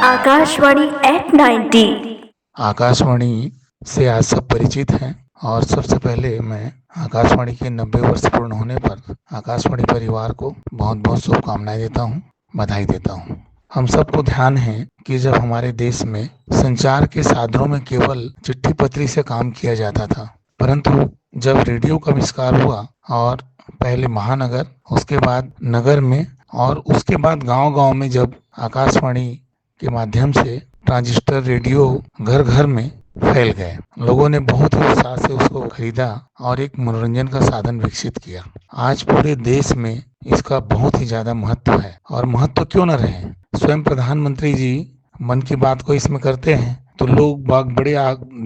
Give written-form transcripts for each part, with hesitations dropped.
Akashvani eight 90। Akashvani से आज सब परिचित हैं और सबसे पहले मैं आकाशवाणी के 90 वर्ष पूर्ण होने पर आकाशवाणी परिवार को बहुत बहुत शुभकामनाएं देता हूं, बधाई देता हूं। हम सबको ध्यान है कि जब हमारे देश में संचार के साधनों में केवल चिट्ठी पत्री से काम किया जाता था, परंतु जब रेडियो का आविष्कार हुआ और पहले महानगर, उसके बाद नगर में और उसके बाद गांव-गांव में जब आकाशवाणी के माध्यम से ट्रांजिस्टर रेडियो घर घर में फैल गए, लोगों ने बहुत ही उत्साह से उसको खरीदा और एक मनोरंजन का साधन विकसित किया। आज पूरे देश में इसका बहुत ही ज्यादा महत्व है और महत्व क्यों न रहे। स्वयं प्रधानमंत्री जी मन की बात को इसमें करते हैं तो लोग बाग बड़े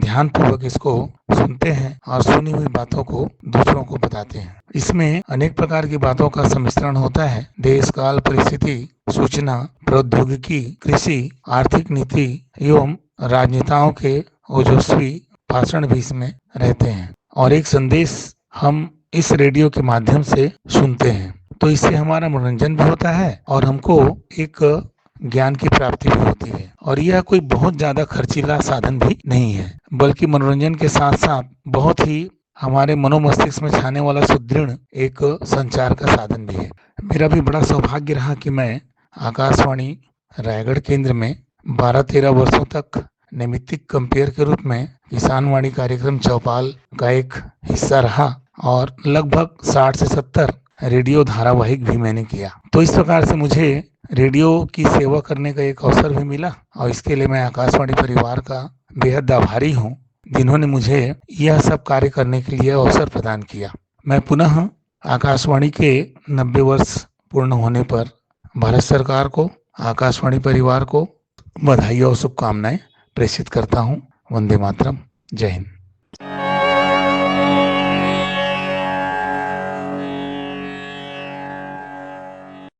ध्यान पूर्वक इसको सुनते हैं और सुनी हुई बातों को दूसरों को बताते हैं। इसमें अनेक प्रकार की बातों का सम्मिश्रण होता है। देश काल परिस्थिति, सूचना, प्रौद्योगिकी, कृषि, आर्थिक नीति एवं राजनेताओं के ओजस्वी भाषण भी इसमें रहते हैं और एक संदेश हम इस रेडियो के माध्यम से सुनते हैं, तो इससे हमारा मनोरंजन भी होता है और हमको एक ज्ञान की प्राप्ति भी होती है। और यह कोई बहुत ज्यादा खर्चीला साधन भी नहीं है, बल्कि मनोरंजन के साथ साथ बहुत ही हमारे मनोमस्तिष्क में छाने वाला सुदृढ़ एक संचार का साधन भी है। मेरा भी बड़ा सौभाग्य रहा कि मैं आकाशवाणी रायगढ़ केंद्र में 12-13 वर्षों तक नैमित्तिक कंपेयर के रूप में किसान वाणी कार्यक्रम चौपाल का एक हिस्सा रहा और लगभग 60 से 70 रेडियो धारावाहिक भी मैंने किया। तो इस प्रकार से मुझे रेडियो की सेवा करने का एक अवसर भी मिला और इसके लिए मैं आकाशवाणी परिवार का बेहद आभारी हूँ, जिन्होंने मुझे यह सब कार्य करने के लिए अवसर प्रदान किया। मैं पुनः आकाशवाणी के 90 वर्ष पूर्ण होने पर भारत सरकार को, आकाशवाणी परिवार को बधाई और शुभकामनाएं प्रेषित करता हूँ। वंदे मातरम। जय हिंद।